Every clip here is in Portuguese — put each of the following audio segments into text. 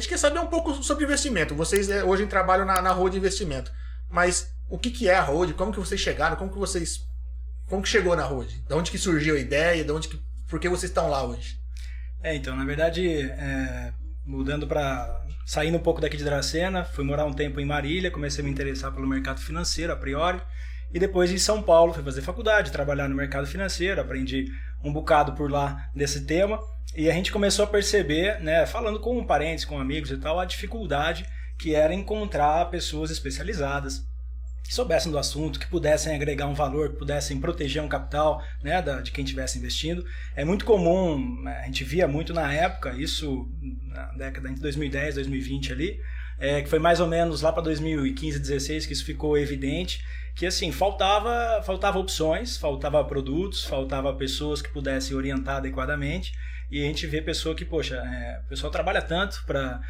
gente quer saber um pouco sobre investimento. Vocês hoje trabalham na Road Investimento. Mas o que é a Road? Como que vocês chegaram? Como que chegou na Road? De onde que surgiu a ideia? Por que vocês estão lá hoje? Então, na verdade, saindo um pouco daqui de Dracena, fui morar um tempo em Marília, comecei a me interessar pelo mercado financeiro, a priori, e depois em São Paulo fui fazer faculdade, trabalhar no mercado financeiro, aprendi um bocado por lá desse tema, e a gente começou a perceber, né, falando com parentes, com amigos e tal, a dificuldade que era encontrar pessoas especializadas, que soubessem do assunto, que pudessem agregar um valor, que pudessem proteger um capital, né, de quem estivesse investindo. É muito comum, a gente via muito na época, isso na década de 2010, 2020 ali, que foi mais ou menos lá para 2015, 2016 que isso ficou evidente, que assim, faltava opções, faltava produtos, faltava pessoas que pudessem orientar adequadamente. E a gente vê pessoa que, poxa, o pessoal trabalha tanto para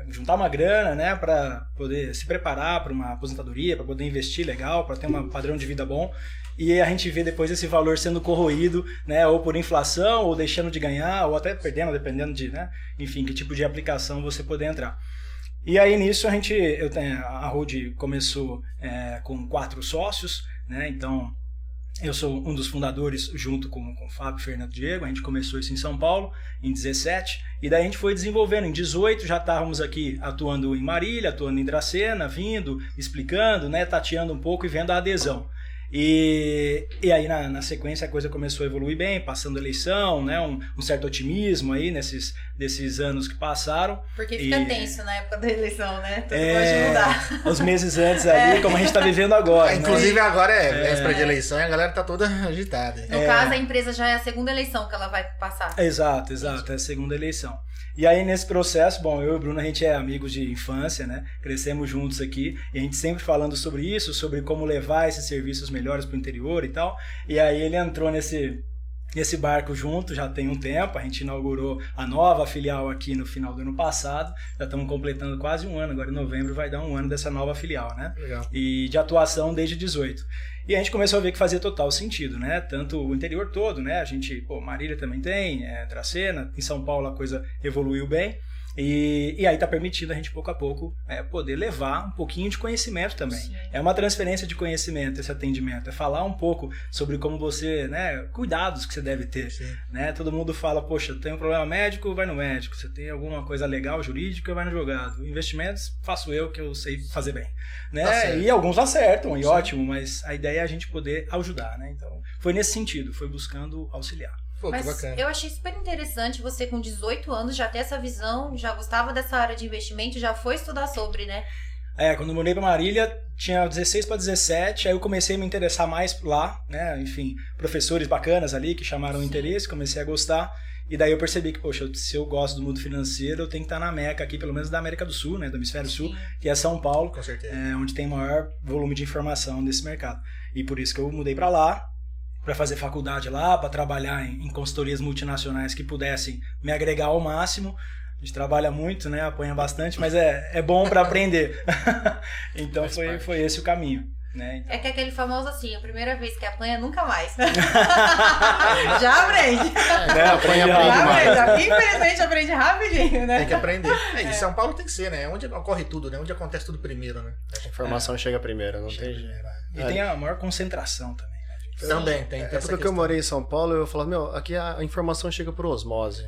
juntar uma grana, né, para poder se preparar para uma aposentadoria, para poder investir legal, para ter um padrão de vida bom. E a gente vê depois esse valor sendo corroído, né, ou por inflação, ou deixando de ganhar, ou até perdendo, dependendo de, né, enfim, que tipo de aplicação você poder entrar. E aí nisso a Road começou com 4 sócios, né, então eu sou um dos fundadores junto com o Fábio, Fernando, Diego. A gente começou isso em São Paulo em 17 e daí a gente foi desenvolvendo. Em 18 já estávamos aqui atuando em Marília, atuando em Dracena, vindo, explicando, né, tateando um pouco e vendo a adesão. E aí na sequência a coisa começou a evoluir bem, passando a eleição, né, um certo otimismo aí desses anos que passaram. Porque fica tenso na época da eleição, né? Tudo pode mudar. Os meses antes ali, como a gente está vivendo agora. Inclusive né? Agora véspera de eleição e a galera tá toda agitada. No caso, a empresa já é a segunda eleição que ela vai passar. Exato, é a segunda eleição. E aí nesse processo, bom, eu e o Bruno, a gente é amigos de infância, né? Crescemos juntos aqui e a gente sempre falando sobre isso, sobre como levar esses serviços melhores para o interior e tal. E aí ele entrou nesse barco junto, já tem um tempo, a gente inaugurou a nova filial aqui no final do ano passado, já estamos completando quase um ano, agora em novembro vai dar um ano dessa nova filial, né? Legal. E de atuação desde 18. E a gente começou a ver que fazia total sentido, né? Tanto o interior todo, né? A gente, Marília também tem, Dracena, em São Paulo a coisa evoluiu bem. E aí está permitindo a gente pouco a pouco poder levar um pouquinho de conhecimento também. Sim. É uma transferência de conhecimento esse atendimento, é falar um pouco sobre como você, né, cuidados que você deve ter, né? Todo mundo fala, poxa, tem um problema médico, vai no médico, você tem alguma coisa legal, jurídica, vai no advogado. Investimentos, faço eu que eu sei fazer bem, né? Tá, e alguns acertam, e ótimo, mas a ideia é a gente poder ajudar, né? Então, foi nesse sentido, foi buscando auxiliar. Pô, mas que bacana. Eu achei super interessante você com 18 anos já ter essa visão, já gostava dessa área de investimento, já foi estudar sobre, né? Quando eu mudei para Marília, tinha 16 para 17, aí eu comecei a me interessar mais lá, né? Enfim, professores bacanas ali que chamaram o interesse, comecei a gostar. E daí eu percebi que, poxa, se eu gosto do mundo financeiro, eu tenho que estar na meca aqui, pelo menos da América do Sul, né? Do Hemisfério Sul, que é São Paulo, com certeza. Onde tem maior volume de informação desse mercado. E por isso que eu mudei para lá, para fazer faculdade lá, para trabalhar em consultorias multinacionais que pudessem me agregar ao máximo. A gente trabalha muito, né? Apanha bastante, mas é bom para aprender. Então foi esse o caminho. Né? Então... É que aquele famoso assim, a primeira vez que apanha, nunca mais. Já aprende. Aprende mais. Infelizmente aprende rapidinho, né? Tem que aprender. E São Paulo tem que ser, né? Onde ocorre tudo, né? Onde acontece tudo primeiro, né? A informação chega primeiro, não tem jeito. E tem a maior concentração também. Também tem. É porque eu morei em São Paulo, eu falava, aqui a informação chega por osmose.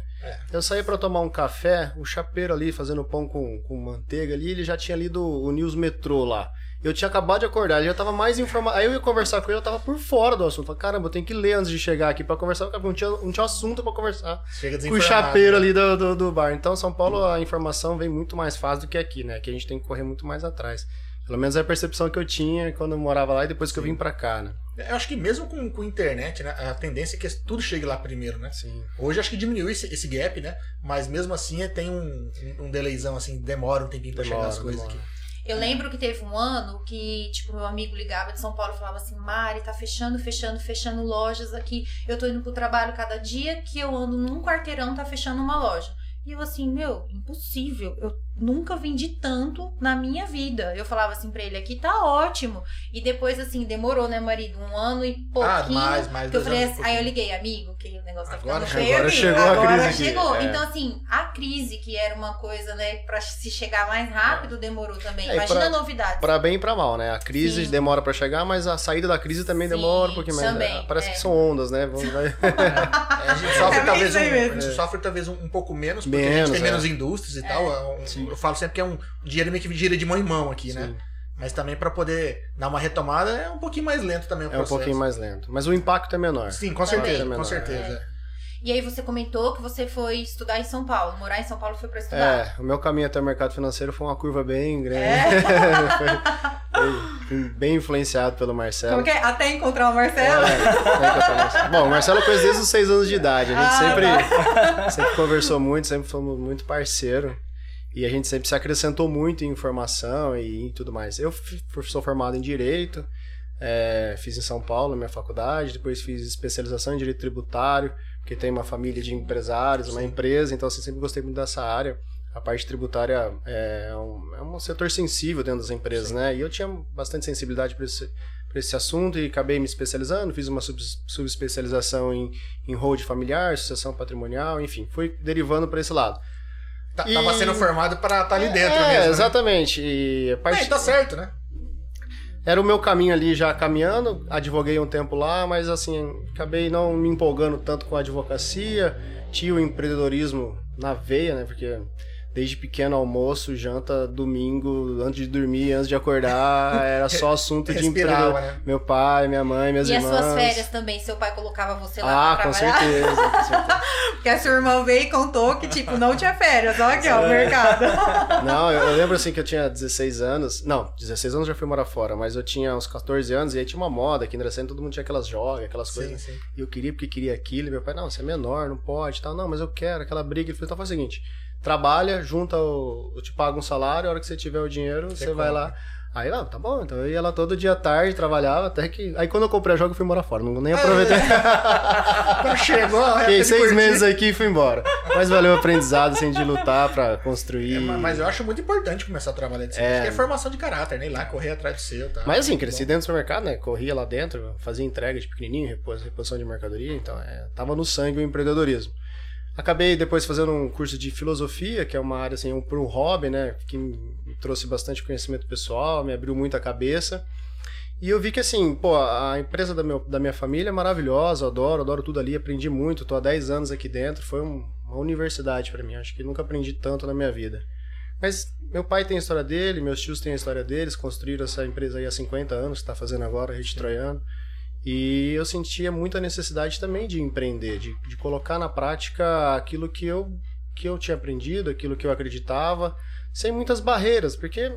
Eu saí pra tomar um café, o chapeiro ali fazendo pão com manteiga ali, ele já tinha lido o News Metrô lá. Eu tinha acabado de acordar, ele já tava mais informado. Aí eu ia conversar com ele, eu tava por fora do assunto. Falei, caramba, eu tenho que ler antes de chegar aqui pra conversar. Não tinha assunto pra conversar com o chapeiro ali do bar. Então, São Paulo, a informação vem muito mais fácil do que aqui, né? Aqui a gente tem que correr muito mais atrás. Pelo menos é a percepção que eu tinha quando eu morava lá e depois que eu vim pra cá, né? Eu acho que mesmo com internet, né, a tendência é que tudo chegue lá primeiro, né? Sim. Hoje acho que diminuiu esse gap, né? Mas mesmo assim tem um delayzão, assim, demora um tempinho pra chegar as coisas aqui. Eu lembro que teve um ano que, tipo, meu amigo ligava de São Paulo e falava assim, Mari, tá fechando lojas aqui. Eu tô indo pro trabalho cada dia que eu ando num quarteirão, tá fechando uma loja. E eu assim, impossível, eu nunca vendi tanto na minha vida. Eu falava assim pra ele, aqui tá ótimo. E depois assim, demorou, né, marido? 1 ano e pouquinho. Mais que eu falei assim, aí eu liguei, amigo, porque o negócio tá Agora ficando feio agora aqui. chegou a Agora crise chegou. aqui, é. Então, assim, a crise, que era uma coisa, né, pra se chegar mais rápido, demorou também. É, e Imagina a novidade. Pra bem e pra mal, né? A crise Sim. demora pra chegar, mas a saída da crise também Sim, demora um pouquinho mais. também, Parece que são ondas, né? A gente sofre É talvez bem isso aí mesmo. a gente sofre talvez um pouco menos, porque a Menos, gente tem é. menos indústrias e tal. Eu falo sempre que é um dinheiro meio que gira de mão em mão aqui, né? Sim. Mas também pra poder dar uma retomada é um pouquinho mais lento também o É um processo. pouquinho mais lento. Mas o impacto é menor. Sim, com Também. certeza, É com menor. certeza. E aí você comentou que você foi estudar em São Paulo. Morar em São Paulo foi pra estudar. O meu caminho até o mercado financeiro foi uma curva bem grande. Fui bem influenciado pelo Marcelo. Como que é? Até encontrar o Marcelo? Bom, o Marcelo eu conheço desde os 6 anos de idade. A gente tá. sempre conversou muito, sempre fomos muito parceiro. E a gente sempre se acrescentou muito em informação e em tudo mais. Eu sou formado em Direito, fiz em São Paulo a minha faculdade, depois fiz especialização em Direito Tributário, porque tem uma família de empresários, uma empresa, então assim, sempre gostei muito dessa área. A parte tributária é um setor sensível dentro das empresas, né? E eu tinha bastante sensibilidade para esse assunto e acabei me especializando, fiz uma subespecialização em hold familiar, sucessão patrimonial, enfim, fui derivando para esse lado. Tava sendo formado pra estar ali dentro mesmo. Né? Exatamente. E a parte... Tá certo, né? Era o meu caminho ali já caminhando, advoguei um tempo lá, mas assim, acabei não me empolgando tanto com a advocacia, tinha o empreendedorismo na veia, né? Porque desde pequeno, almoço, janta, domingo, antes de dormir, antes de acordar, era só assunto de emprego. Né? Meu pai, minha mãe, minhas irmãs. E as suas férias também? Seu pai colocava você lá pra com trabalhar? certeza, com certeza. Porque a sua irmã veio e contou que, tipo, não tinha férias. Olha aqui, ó, o mercado. Não, eu lembro assim que eu tinha 16 anos. Não, 16 anos eu já fui morar fora, mas eu tinha uns 14 anos e aí tinha uma moda aqui em Dracena, todo mundo tinha aquelas jogas, aquelas coisas. Sim. E eu queria porque queria aquilo. E meu pai, não, você é menor, não pode, tal. Não, mas eu quero, aquela briga. Ele falou, então faz o seguinte, trabalha, junta, eu te pago um salário, a hora que você tiver o dinheiro, você vai lá. Aí, tá bom, então eu ia lá todo dia à tarde, trabalhava, até que... Aí quando eu comprei a jogo, eu fui embora fora, não nem aproveitei. Quando chegou, fiquei 6 meses aqui e fui embora. Mas valeu o aprendizado, assim, de lutar pra construir. Mas eu acho muito importante começar a trabalhar de cima. Acho que é formação de caráter, né? Ir lá, correr atrás do seu, tá? Mas assim, cresci dentro do supermercado, né? Corria lá dentro, fazia entrega de pequenininho, reposição de mercadoria, então tava no sangue o empreendedorismo. Acabei depois fazendo um curso de filosofia, que é uma área, assim, por um hobby, né? Que me trouxe bastante conhecimento pessoal, me abriu muito a cabeça. E eu vi que, assim, a empresa da minha família é maravilhosa, eu adoro tudo ali, aprendi muito, tô há 10 anos aqui dentro, foi uma universidade pra mim, acho que nunca aprendi tanto na minha vida. Mas meu pai tem a história dele, meus tios têm a história deles, construíram essa empresa aí há 50 anos, que tá fazendo agora, a Rede Troiano. E eu sentia muita necessidade também de empreender, de colocar na prática aquilo que eu tinha aprendido, aquilo que eu acreditava, sem muitas barreiras, porque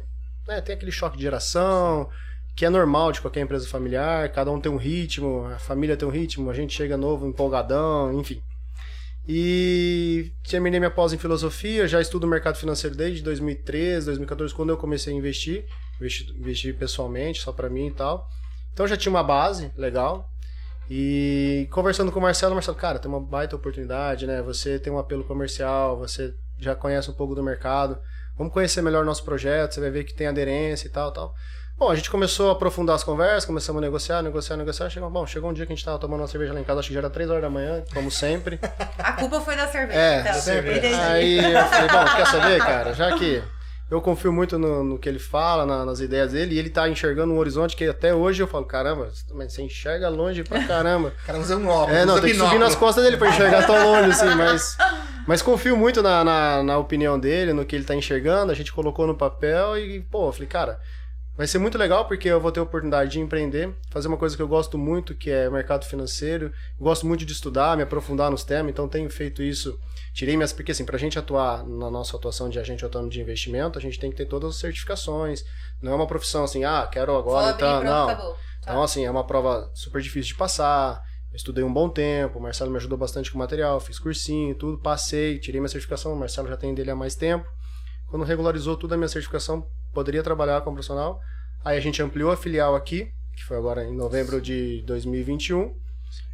tem aquele choque de geração, que é normal de qualquer empresa familiar, cada um tem um ritmo, a família tem um ritmo, a gente chega novo, empolgadão, enfim. E terminei minha pós em filosofia, já estudo mercado financeiro desde 2013, 2014, quando eu comecei a investir pessoalmente, só pra mim e tal. Então já tinha uma base legal. E conversando com o Marcelo, cara, tem uma baita oportunidade, né? Você tem um apelo comercial, você já conhece um pouco do mercado. Vamos conhecer melhor o nosso projeto, você vai ver que tem aderência e tal. Bom, a gente começou a aprofundar as conversas, começamos a negociar. Chegou um dia que a gente tava tomando uma cerveja lá em casa, acho que já era 3 horas da manhã, como sempre. A culpa foi da cerveja. da cerveja. Aí eu falei, quer saber, cara? Já que eu confio muito no que ele fala, nas ideias dele, e ele tá enxergando um horizonte que até hoje eu falo, caramba, mas você enxerga longe pra caramba. O cara usa um óculos, não, tem que subir nas costas dele pra enxergar tão longe assim, mas confio muito na opinião dele, no que ele tá enxergando, a gente colocou no papel e, eu falei, cara, vai ser muito legal porque eu vou ter a oportunidade de empreender, fazer uma coisa que eu gosto muito, que é mercado financeiro, gosto muito de estudar, me aprofundar nos temas, então tenho feito isso. Porque assim, pra gente atuar na nossa atuação de agente autônomo de investimento, a gente tem que ter todas as certificações. Não é uma profissão assim, quero agora, então, não. Acabou. Tá. Então, assim, é uma prova super difícil de passar. Eu estudei um bom tempo, o Marcelo me ajudou bastante com o material, fiz cursinho e tudo, passei, tirei minha certificação, o Marcelo já tem dele há mais tempo. Quando regularizou tudo a minha certificação, poderia trabalhar como profissional. Aí a gente ampliou a filial aqui, que foi agora em novembro de 2021.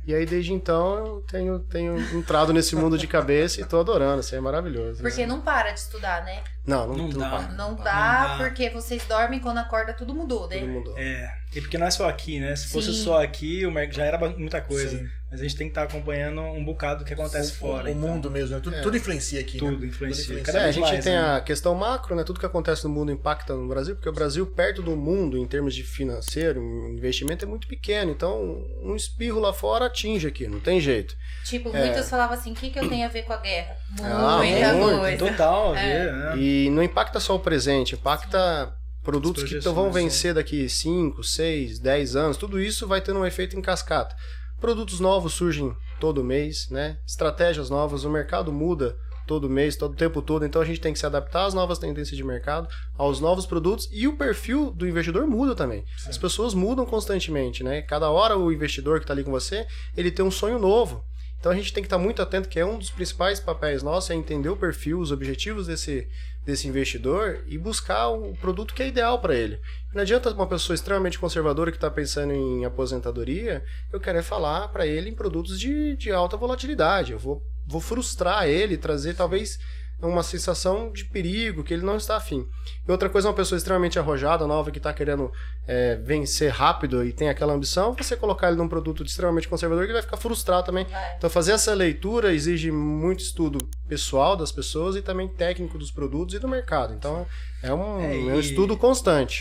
E aí, desde então, eu tenho entrado nesse mundo de cabeça e tô adorando, assim, é maravilhoso. Porque não para de estudar, né? Não dá. Não dá, porque vocês dormem quando acorda, tudo mudou, né? Tudo mudou. E porque não é só aqui, né? Se fosse só aqui, já era muita coisa. Sim. Mas a gente tem que estar acompanhando um bocado do que acontece fora. O mundo mesmo, né? Tudo influencia aqui, tudo né? influencia. A gente tem a questão macro, né? Tudo que acontece no mundo impacta no Brasil, porque o Brasil, perto do mundo, em termos de financeiro, investimento, é muito pequeno. Então, um espirro lá fora atinge aqui, não tem jeito. Tipo, muitos falavam assim, o que eu tenho a ver com a guerra? Muita coisa. Total, né? E não impacta só o presente, impacta produtos que vão vencer daqui 5, 6, 10 anos. Tudo isso vai tendo um efeito em cascata. Produtos novos surgem todo mês, né? Estratégias novas, o mercado muda todo mês, todo o tempo todo, então a gente tem que se adaptar às novas tendências de mercado, aos novos produtos, e o perfil do investidor muda também. Sim. As pessoas mudam constantemente, né? Cada hora o investidor que está ali com você, ele tem um sonho novo. Então a gente tem que estar muito atento, que é um dos principais papéis nossos, é entender o perfil, os objetivos desse investidor e buscar o produto que é ideal para ele. Não adianta uma pessoa extremamente conservadora que está pensando em aposentadoria, eu quero falar para ele em produtos de alta volatilidade. Eu vou frustrar ele, trazer talvez uma sensação de perigo, que ele não está afim. E outra coisa, uma pessoa extremamente arrojada, nova, que está querendo vencer rápido e tem aquela ambição, você colocar ele num produto extremamente conservador, que ele vai ficar frustrado também. Então fazer essa leitura exige muito estudo pessoal das pessoas e também técnico dos produtos e do mercado. Então é um estudo constante.